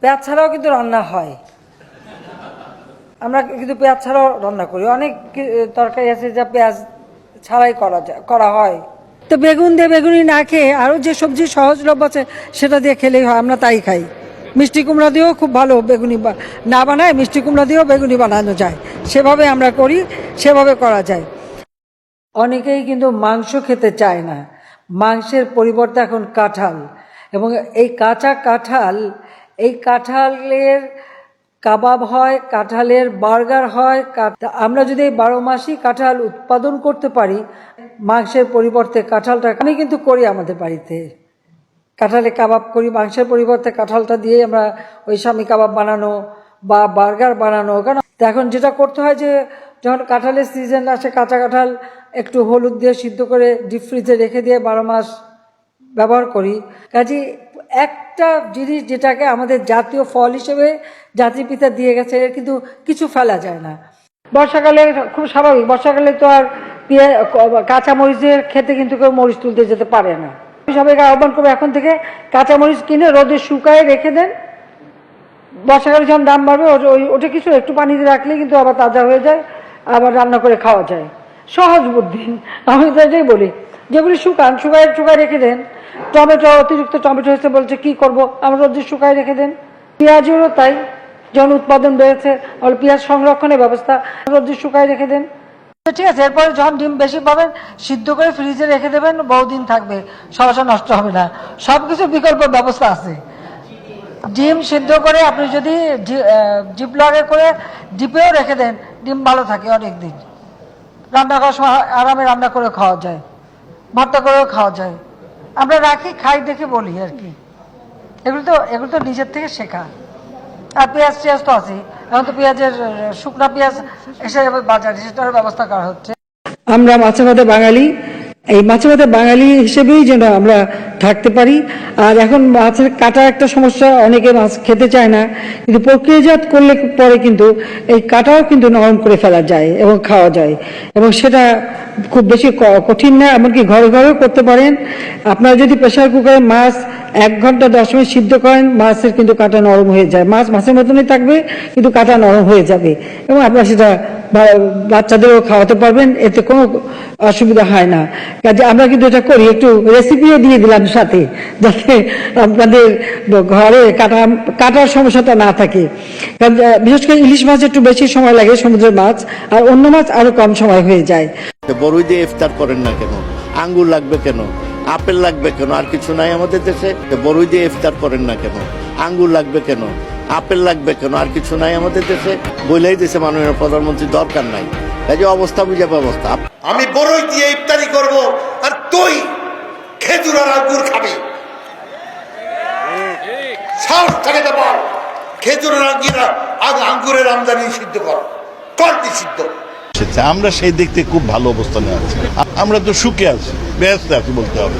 পেঁয়াজ ছাড়াও কিন্তু রান্না হয়, আমরা কিন্তু পেঁয়াজ ছাড়াও রান্না করি। অনেক তরকারি আছে যা পেঁয়াজ ছাড়াই করা হয়। তো বেগুন দিয়ে বেগুনি না খেয়ে আরও যে সবজি সহজলভ্য আছে সেটা দিয়ে খেলেই হয়, আমরা তাই খাই। মিষ্টি কুমড়া দিয়েও খুব ভালো বেগুনি না বানায়, মিষ্টি কুমড়া দিয়েও বেগুনি বানানো যায়, সেভাবে আমরা করি, সেভাবে করা যায়। অনেকেই কিন্তু মাংস খেতে চায় না, মাংসের পরিবর্তে এখন কাঁঠাল, এবং এই কাঁচা কাঁঠাল, এই কাঁঠালের কাবাব হয়, কাঁঠালের বার্গার হয়। আমরা যদি এই 12 মাসই কাঁঠাল উৎপাদন করতে পারি, মাংসের পরিবর্তে কাঁঠালটা, আমি কিন্তু করি আমাদের বাড়িতে, কাঁঠালে কাবাব করি, মাংসের পরিবর্তে কাঁঠালটা দিয়ে আমরা ওই স্বামী কাবাব বানানো বা বার্গার বানানো। কারণ এখন যেটা করতে হয় যে যখন কাঁঠালের সিজন আসে, কাঁচা কাঁঠাল একটু হলুদ দিয়ে সিদ্ধ করে ডিপ ফ্রিজে রেখে দিয়ে 12 মাস ব্যবহার করি। কাজে একটা জিনিস যেটাকে আমাদের জাতীয় ফল হিসেবে জাতির পিতা দিয়ে গেছে, এর কিন্তু কিছু ফেলা যায় না। বর্ষাকালে খুব স্বাভাবিক, বর্ষাকালে তো আর কাঁচা মরিচের খেতে কিন্তু কেউ মরিচ তুলতে যেতে পারে না। সবাইকে আহ্বান করবো এখন থেকে কাঁচামরিচ কিনে রোদে শুকায় রেখে দেন, বর্ষাকালে যখন দাম বাড়বে ওটা কিছু একটু পানিতে রাখলে কিন্তু আবার তাজা হয়ে যায়, আবার রান্না করে খাওয়া যায়। সহজ বুদ্ধি, আমি তো এটাই বলি, যেগুলি শুকায় রেখে দেন। টমেটো, অতিরিক্ত টমেটো হয়েছে বলছে কি করব, আমরা রোদে শুকায় রেখে দেন। পেঁয়াজেরও তাই, যখন উৎপাদন বেড়েছে পেঁয়াজ সংরক্ষণের ব্যবস্থা, রোদে শুকায় রেখে দেন। ঠিক আছে, এরপরে যখন ডিম বেশি পাবেন সিদ্ধ করে ফ্রিজে রেখে দেবেন, বহুদিন থাকবে, সহসা নষ্ট হবে না। সবকিছু বিকল্প ব্যবস্থা আছে। ডিম সিদ্ধ করে আপনি যদি জিপলকে করে ডিপেও রেখে দেন, ডিম ভালো থাকে অনেক দিন। রান্না করার সময় আরামে রান্না করে খাওয়া যায়, ভর্তা করেও খাওয়া যায়। আমরা রাখি, খাই দেখে বলি আর কি। এগুলো তো নিজের থেকে শেখা। আর পেঁয়াজ তো আছে, এখন তো পেঁয়াজের শুকনা পেঁয়াজ এসে যাবে বাজারে, সেটার ব্যবস্থা করা হচ্ছে। আমরা মাছে ভাতে বাঙালি, এই মাছে ভাতে বাঙালি হিসেবেই যেন আমরা থাকতে পারি। আর এখন মাছের কাটা একটা সমস্যা, অনেকে মাছ খেতে চায় না, কিন্তু প্রক্রিয়াজাত করলে পরে কিন্তু এই কাটাও কিন্তু নরম করে ফেলা যায় এবং খাওয়া যায়, এবং সেটা খুব বেশি কঠিন না, এমনকি ঘরে ঘরেও করতে পারেন। আপনারা যদি প্রেসার কুকারে মাছ 1 ঘন্টা 10 মিনিট সিদ্ধ করেন, মাছের কিন্তু কাটা নরম হয়ে যায়, মাছ মাছের মতনই থাকবে কিন্তু কাটা নরম হয়ে যাবে, এবং আপনারা সেটা বাচ্চাদেরও খাওয়াতে পারবেন, এতে কোনো অসুবিধা হয় না। কাজে আমরা কিন্তু এটা করি, একটু রেসিপিও দিয়ে দিলাম সাথে, যাতে আপনাদের ঘরে কাটার সমস্যাটা না থাকে। কারণ বিশেষ করে ইলিশ মাছ একটু বেশি সময় লাগে, সমুদ্রের মাছ, আর অন্য মাছ আরো কম সময় হয়ে যায়। বড়ই দিয়ে ইফতার করেন না কেন? আঙ্গুর লাগবে কেন? আপেল লাগবে কেন? আর কিছু নাই আমাদের দেশে? বড়ই দিয়ে ইফতার করেন না কেন? আঙ্গুর লাগবে কেন? আপেল লাগবে কেন? আর কিছু নাই আমাদের দেশে? বলেই দিয়েছে মাননীয় প্রধানমন্ত্রী, দরকার নাই। এই যে অবস্থা বুঝে ব্যবস্থা। আমি বড়ই দিয়ে ইফতারি করব, আর তুই খেজুর আর আঙ্গুর খাবি। সাহস থাকে তো বল, খেজুর আর আঙ্গুরের আমদানি সিদ্ধ কর নিষিদ্ধ। আমরা সেই দিক থেকে খুব ভালো অবস্থানে আছি, আমরা তো সুখে আছি, ব্যস্ত আছি বলতে হবে।